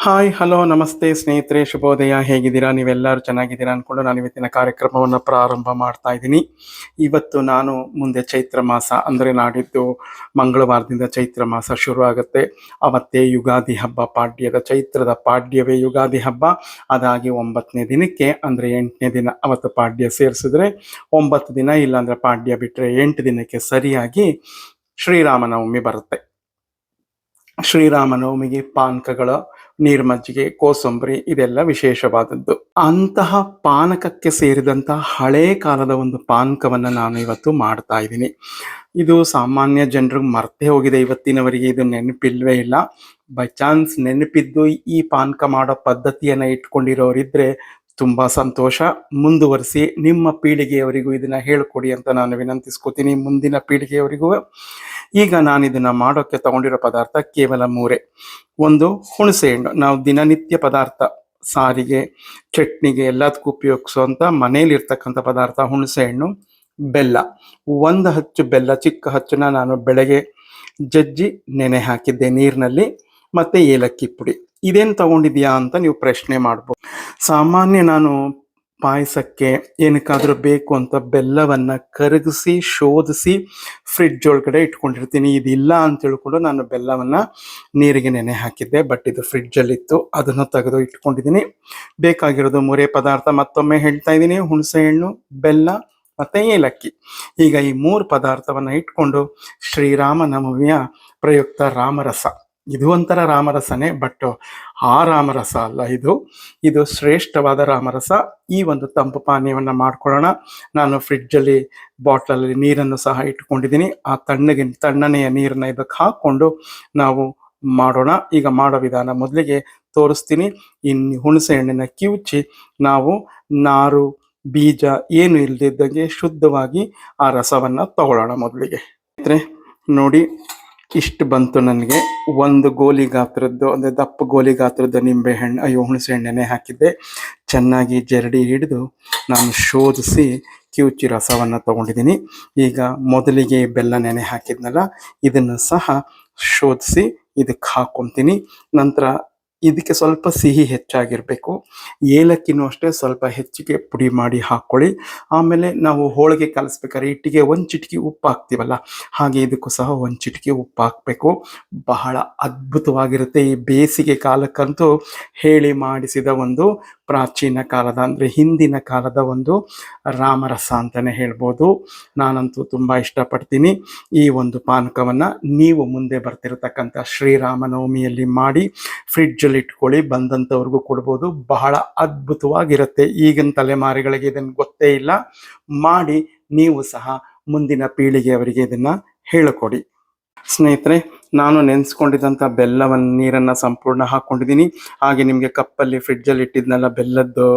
Hi hello ನಮಸ್ತೆ ಸ್ನೇಹಿತರೆ, ಶುಭೋದಯ. ಹೇಗಿದ್ದೀರಾ? ನೀವೆಲ್ಲರೂ ಚೆನ್ನಾಗಿದ್ದೀರಾ ಅಂದ್ಕೊಂಡು ನಾನು ಇವತ್ತಿನ ಕಾರ್ಯಕ್ರಮವನ್ನು ಪ್ರಾರಂಭ ಮಾಡ್ತಾ ಇದ್ದೀನಿ. ಇವತ್ತು ನಾನು ಮುಂದೆ ಚೈತ್ರ ಮಾಸ ಅಂದರೆ ನಾಡಿದ್ದು ಮಂಗಳವಾರದಿಂದ ಚೈತ್ರ ಮಾಸ ಶುರು ಆಗುತ್ತೆ. ಅವತ್ತೇ ಯುಗಾದಿ ಹಬ್ಬ, ಪಾಡ್ಯದ ಚೈತ್ರದ ಪಾಡ್ಯವೇ ಯುಗಾದಿ ಹಬ್ಬ. ಅದಾಗಿ 9ನೇ ದಿನಕ್ಕೆ ಅಂದರೆ 8ನೇ ದಿನ ಅವತ್ತು ಪಾಡ್ಯ ಸೇರಿಸಿದ್ರೆ 9 ದಿನ, ಇಲ್ಲಾಂದರೆ ಪಾಡ್ಯ ಬಿಟ್ಟರೆ 8 ದಿನಕ್ಕೆ ಸರಿಯಾಗಿ ಶ್ರೀರಾಮನವಮಿ ಬರುತ್ತೆ. ಶ್ರೀರಾಮನವಮಿಗೆ ಪಾನಕಗಳ, ನೀರ್ಮಜ್ಜಿಗೆ, ಕೋಸಂಬರಿ ಇದೆಲ್ಲ ವಿಶೇಷವಾದದ್ದು. ಅಂತಹ ಪಾನಕಕ್ಕೆ ಸೇರಿದಂತಹ ಹಳೇ ಕಾಲದ ಒಂದು ಪಾನಕವನ್ನು ನಾನು ಇವತ್ತು ಮಾಡ್ತಾ ಇದ್ದೀನಿ. ಇದು ಸಾಮಾನ್ಯ ಜನರಿಗೆ ಮರ್ತೇ ಹೋಗಿದೆ, ಇವತ್ತಿನವರಿಗೆ ಇದು ನೆನಪಿಲ್ವೇ ಇಲ್ಲ. ಬೈ ಚಾನ್ಸ್ ನೆನಪಿದ್ದು ಈ ಪಾನಕ ಮಾಡೋ ಪದ್ಧತಿಯನ್ನು ಇಟ್ಕೊಂಡಿರೋರಿದ್ರೆ ತುಂಬ ಸಂತೋಷ. ಮುಂದುವರಿಸಿ, ನಿಮ್ಮ ಪೀಳಿಗೆಯವರಿಗೂ ಇದನ್ನು ಹೇಳ್ಕೊಡಿ ಅಂತ ನಾನು ವಿನಂತಿಸ್ಕೋತೀನಿ, ಮುಂದಿನ ಪೀಳಿಗೆಯವರಿಗೂ. ಈಗ ನಾನು ಇದನ್ನು ಮಾಡೋಕ್ಕೆ ತಗೊಂಡಿರೋ ಪದಾರ್ಥ ಕೇವಲ 3. ಒಂದು, ಹುಣಸೆ ಹಣ್ಣು. ನಾವು ದಿನನಿತ್ಯ ಪದಾರ್ಥ, ಸಾರಿಗೆ, ಚಟ್ನಿಗೆ ಎಲ್ಲದಕ್ಕೂ ಉಪಯೋಗಿಸುವಂಥ ಮನೇಲಿರ್ತಕ್ಕಂಥ ಪದಾರ್ಥ ಹುಣಸೆ ಹಣ್ಣು. ಬೆಲ್ಲ, 1 ಹಚ್ಚು ಬೆಲ್ಲ, ಚಿಕ್ಕ ಹಚ್ಚನ್ನ ನಾನು ಬೆಳಗ್ಗೆ ಜಜ್ಜಿ ನೆನೆ ಹಾಕಿದ್ದೆ ನೀರಿನಲ್ಲಿ. ಮತ್ತು ಏಲಕ್ಕಿ ಪುಡಿ. ಇದೇನು ತಗೊಂಡಿದ್ಯಾ ಅಂತ ನೀವು ಪ್ರಶ್ನೆ ಮಾಡ್ಬೋದು. ಸಾಮಾನ್ಯ ನಾನು ಪಾಯಸಕ್ಕೆ ಏನಕ್ಕಾದರೂ ಬೇಕು ಅಂತ ಬೆಲ್ಲವನ್ನು ಕರಗಿಸಿ ಶೋಧಿಸಿ ಫ್ರಿಡ್ಜ್ ಒಳಗಡೆ ಇಟ್ಕೊಂಡಿರ್ತೀನಿ. ಇದಿಲ್ಲ ಅಂತ ತಿಳ್ಕೊಂಡು ನಾನು ಬೆಲ್ಲವನ್ನು ನೀರಿಗೆ ನೆನೆ ಹಾಕಿದ್ದೆ, ಬಟ್ ಇದು ಫ್ರಿಡ್ಜಲ್ಲಿತ್ತು, ಅದನ್ನು ತೆಗೆದು ಇಟ್ಕೊಂಡಿದ್ದೀನಿ. ಬೇಕಾಗಿರೋದು 3 ಪದಾರ್ಥ ಮತ್ತೊಮ್ಮೆ ಹೇಳ್ತಾ ಇದ್ದೀನಿ: ಹುಣಸೆ ಹಣ್ಣು, ಬೆಲ್ಲ ಮತ್ತು ಏಲಕ್ಕಿ. ಈಗ ಈ 3 ಪದಾರ್ಥವನ್ನು ಇಟ್ಕೊಂಡು ಶ್ರೀರಾಮನವಮಿಯ ಪ್ರಯುಕ್ತ ರಾಮರಸ, ಇದು ಒಂಥರ ರಾಮರಸನೇ, ಬಟ್ ಆ ರಾಮರಸ ಅಲ್ಲ, ಇದು ಶ್ರೇಷ್ಠವಾದ ರಾಮರಸ. ಈ ಒಂದು ತಂಪು ಪಾನೀಯವನ್ನು ಮಾಡ್ಕೊಳ್ಳೋಣ. ನಾನು ಫ್ರಿಡ್ಜಲ್ಲಿ ಬಾಟ್ಲಲ್ಲಿ ನೀರನ್ನು ಸಹ ಇಟ್ಕೊಂಡಿದ್ದೀನಿ. ಆ ತಣ್ಣನೆಯ ನೀರನ್ನು ಇದಕ್ಕೆ ಹಾಕ್ಕೊಂಡು ನಾವು ಮಾಡೋಣ. ಈಗ ಮಾಡೋ ವಿಧಾನ ಮೊದಲಿಗೆ ತೋರಿಸ್ತೀನಿ. ಇನ್ನು ಹುಣಸೆ ಹಣ್ಣಿನ ಕಿವುಚಿ ನಾವು ನಾರು ಬೀಜ ಏನು ಇಲ್ಲದಿದ್ದಂಗೆ ಶುದ್ಧವಾಗಿ ಆ ರಸವನ್ನು ತಗೊಳ್ಳೋಣ. ಮೊದಲಿಗೆ ನೋಡಿ, ಇಷ್ಟು ಬಂತು ನನಗೆ. 1 ಗೋಲಿ ಗಾತ್ರದ್ದು, ಅಂದರೆ ದಪ್ಪ ಗೋಲಿ ಗಾತ್ರದ ಹುಣಸೆ ಹಣ್ಣನ್ನೇ ಹಾಕಿದ್ದೆ. ಚೆನ್ನಾಗಿ ಜರಡಿ ಹಿಡಿದು ನಾನು ಶೋಧಿಸಿ ಕಿವುಚಿ ರಸವನ್ನು ತಗೊಂಡಿದ್ದೀನಿ. ಈಗ ಮೊದಲಿಗೆ ಬೆಲ್ಲ ನೆನೆ ಹಾಕಿದ್ನಲ್ಲ, ಇದನ್ನು ಸಹ ಶೋಧಿಸಿ ಇದಕ್ಕೆ ಹಾಕ್ಕೊತೀನಿ. ನಂತರ ಇದಕ್ಕೆ ಸ್ವಲ್ಪ ಸಿಹಿ ಹೆಚ್ಚಾಗಿರಬೇಕು. ಏಲಕ್ಕಿನೂ ಅಷ್ಟೇ ಸ್ವಲ್ಪ ಹೆಚ್ಚಿಗೆ ಪುಡಿ ಮಾಡಿ ಹಾಕ್ಕೊಳ್ಳಿ. ಆಮೇಲೆ ನಾವು ಹೋಳಿಗೆ ಕಲಿಸ್ಬೇಕಾದ್ರೆ ಇಟ್ಟಿಗೆ 1 ಚಿಟಿಕೆ ಉಪ್ಪು ಹಾಕ್ತೀವಲ್ಲ, ಹಾಗೆ ಇದಕ್ಕೂ ಸಹ 1 ಚಿಟಿಕೆ ಉಪ್ಪು ಹಾಕಬೇಕು. ಬಹಳ ಅದ್ಭುತವಾಗಿರುತ್ತೆ. ಈ ಬೇಸಿಗೆ ಕಾಲಕ್ಕಂತೂ ಹೇಳಿ ಮಾಡಿಸಿದ ಒಂದು ಪ್ರಾಚೀನ ಕಾಲದ, ಅಂದರೆ ಹಿಂದಿನ ಕಾಲದ ಒಂದು ರಾಮರಸ ಅಂತಲೇ ಹೇಳ್ಬೋದು. ನಾನಂತೂ ತುಂಬ ಇಷ್ಟಪಡ್ತೀನಿ ಈ ಒಂದು ಪಾನಕವನ್ನು. ನೀವು ಮುಂದೆ ಬರ್ತಿರತಕ್ಕಂಥ ಶ್ರೀರಾಮನವಮಿಯಲ್ಲಿ ಮಾಡಿ ಫ್ರಿಡ್ಜಲ್ಲಿ ಇಟ್ಕೊಳ್ಳಿ, ಬಂದಂಥವ್ರಿಗೂ ಕೊಡ್ಬೋದು. ಬಹಳ ಅದ್ಭುತವಾಗಿರುತ್ತೆ. ಈಗಿನ ತಲೆಮಾರಿಗಳಿಗೆ ಇದನ್ನು ಗೊತ್ತೇ ಇಲ್ಲ. ಮಾಡಿ ನೀವು ಸಹ ಮುಂದಿನ ಪೀಳಿಗೆಯವರಿಗೆ ಇದನ್ನು ಹೇಳಿಕೊಡಿ. ಸ್ನೇಹಿತರೆ, ನಾನು ನೆನೆಸ್ಕೊಂಡಿದ್ದಂಥ ಬೆಲ್ಲವನ್ನು ನೀರನ್ನು ಸಂಪೂರ್ಣ ಹಾಕ್ಕೊಂಡಿದ್ದೀನಿ. ಹಾಗೆ ನಿಮಗೆ ಕಪ್ಪಲ್ಲಿ ಫ್ರಿಡ್ಜಲ್ಲಿ ಇಟ್ಟಿದ್ನೆಲ್ಲ ಬೆಲ್ಲದ್ದು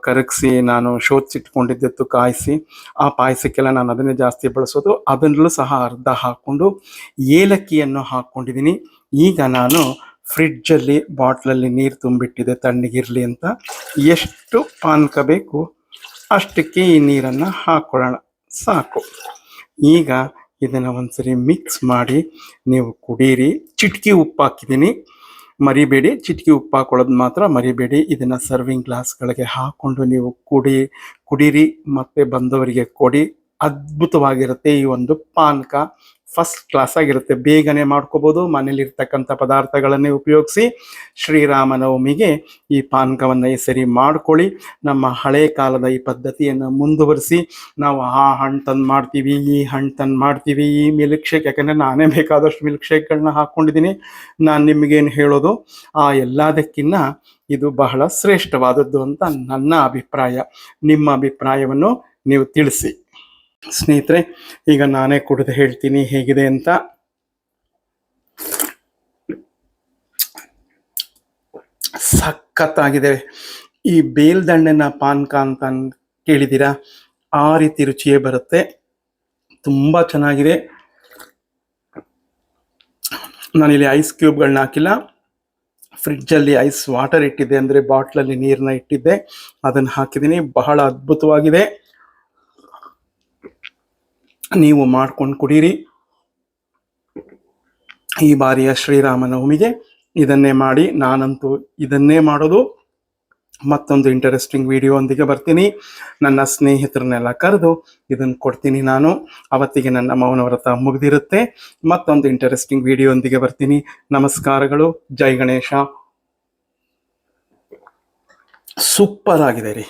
ಕರಗಿಸಿ ನಾನು ಶೋಧಿಸಿಟ್ಕೊಂಡಿದ್ದತ್ತು ಕಾಯಿಸಿ, ಆ ಪಾಯಸಕ್ಕೆಲ್ಲ ನಾನು ಅದನ್ನೇ ಜಾಸ್ತಿ ಬಳಸೋದು. ಅದನ್ನೂ ಸಹ ಅರ್ಧ ಹಾಕ್ಕೊಂಡು ಏಲಕ್ಕಿಯನ್ನು ಹಾಕ್ಕೊಂಡಿದ್ದೀನಿ. ಈಗ ನಾನು ಫ್ರಿಡ್ಜಲ್ಲಿ ಬಾಟ್ಲಲ್ಲಿ ನೀರು ತುಂಬಿಟ್ಟಿದೆ ತಣ್ಣಗಿರಲಿ ಅಂತ. ಎಷ್ಟು ಪಾನಕ ಬೇಕು ಅಷ್ಟಕ್ಕೆ ಈ ನೀರನ್ನು ಹಾಕ್ಕೊಳ್ಳೋಣ, ಸಾಕು. ಈಗ ಇದನ್ನು ಒಂದ್ಸರಿ ಮಿಕ್ಸ್ ಮಾಡಿ ನೀವು ಕುಡೀರಿ. ಚಿಟಿಕೆ ಉಪ್ಪು ಹಾಕಿದ್ದೀನಿ, ಮರಿಬೇಡಿ. ಚಿಟಿಕೆ ಉಪ್ಪು ಹಾಕೊಳ್ಳೋದು ಮಾತ್ರ ಮರಿಬೇಡಿ. ಇದನ್ನು ಸರ್ವಿಂಗ್ ಗ್ಲಾಸ್ಗಳಿಗೆ ಹಾಕ್ಕೊಂಡು ನೀವು ಕುಡೀರಿ ಮತ್ತು ಬಂದವರಿಗೆ ಕೊಡಿ. ಅದ್ಭುತವಾಗಿರುತ್ತೆ ಈ ಒಂದು ಪಾನಕ, ಫಸ್ಟ್ ಕ್ಲಾಸ್ ಆಗಿರುತ್ತೆ. ಬೇಗನೆ ಮಾಡ್ಕೋಬೋದು. ಮನೇಲಿರ್ತಕ್ಕಂಥ ಪದಾರ್ಥಗಳನ್ನೇ ಉಪಯೋಗಿಸಿ ಶ್ರೀರಾಮನವಮಿಗೆ ಈ ಪಾನಕವನ್ನು ಈ ಸರಿ ಮಾಡ್ಕೊಳ್ಳಿ. ನಮ್ಮ ಹಳೆ ಕಾಲದ ಈ ಪದ್ಧತಿಯನ್ನು ಮುಂದುವರಿಸಿ. ನಾವು ಆ ಹಣ್ಣು ತಂದು ಮಾಡ್ತೀವಿ, ಈ ಹಣ್ಣು ತಂದು ಮಾಡ್ತೀವಿ, ಈ ಮಿಲ್ಕ್ ಶೇಕ್, ಯಾಕಂದರೆ ನಾನೇ ಬೇಕಾದಷ್ಟು ಮಿಲ್ಕ್ ಶೇಕ್ಗಳನ್ನ ಹಾಕ್ಕೊಂಡಿದ್ದೀನಿ. ನಾನು ನಿಮಗೇನು ಹೇಳೋದು, ಆ ಎಲ್ಲದಕ್ಕಿಂತ ಇದು ಬಹಳ ಶ್ರೇಷ್ಠವಾದದ್ದು ಅಂತ ನನ್ನ ಅಭಿಪ್ರಾಯ. ನಿಮ್ಮ ಅಭಿಪ್ರಾಯವನ್ನು ನೀವು ತಿಳಿಸಿ. ಸ್ನೇಹಿತರೆ, ಈಗ ನಾನೇ ಕುಡಿದು ಹೇಳ್ತೀನಿ ಹೇಗಿದೆ ಅಂತ. ಸಖತ್ತಾಗಿದೆ. ಈ ಬೇಲ್ದಂಡೆನ ಪಾನಕ ಅಂತ ಕೇಳಿದ್ದೀರಾ? ಆ ರೀತಿ ರುಚಿಯೇ ಬರುತ್ತೆ. ತುಂಬ ಚೆನ್ನಾಗಿದೆ. ನಾನಿಲ್ಲಿ ಐಸ್ ಕ್ಯೂಬ್ಗಳನ್ನ ಹಾಕಿಲ್ಲ, ಫ್ರಿಡ್ಜಲ್ಲಿ ಐಸ್ ವಾಟರ್ ಇಟ್ಟಿದ್ದೆ, ಅಂದರೆ ಬಾಟ್ಲಲ್ಲಿ ನೀರನ್ನ ಇಟ್ಟಿದ್ದೆ, ಅದನ್ನು ಹಾಕಿದ್ದೀನಿ. ಬಹಳ ಅದ್ಭುತವಾಗಿದೆ. ನೀವು ಮಾಡ್ಕೊಂಡು ಕುಡೀರಿ. ಈ ಬಾರಿಯ ಶ್ರೀರಾಮನವಮಿಗೆ ಇದನ್ನೇ ಮಾಡಿ. ನಾನಂತೂ ಇದನ್ನೇ ಮಾಡೋದು. ಮತ್ತೊಂದು ಇಂಟರೆಸ್ಟಿಂಗ್ ವಿಡಿಯೋ ಒಂದಿಗೆ ಬರ್ತೀನಿ. ನನ್ನ ಸ್ನೇಹಿತರನ್ನೆಲ್ಲ ಕರೆದು ಇದನ್ನು ಕೊಡ್ತೀನಿ ನಾನು. ಅವತ್ತಿಗೆ ನನ್ನ ಮೌನ ವ್ರತ ಮುಗಿದಿರುತ್ತೆ. ಮತ್ತೊಂದು ಇಂಟರೆಸ್ಟಿಂಗ್ ವಿಡಿಯೋ ಒಂದಿಗೆ ಬರ್ತೀನಿ. ನಮಸ್ಕಾರಗಳು. ಜೈ ಗಣೇಶ. ಸೂಪರ್ ಆಗಿದೆ ರೀ.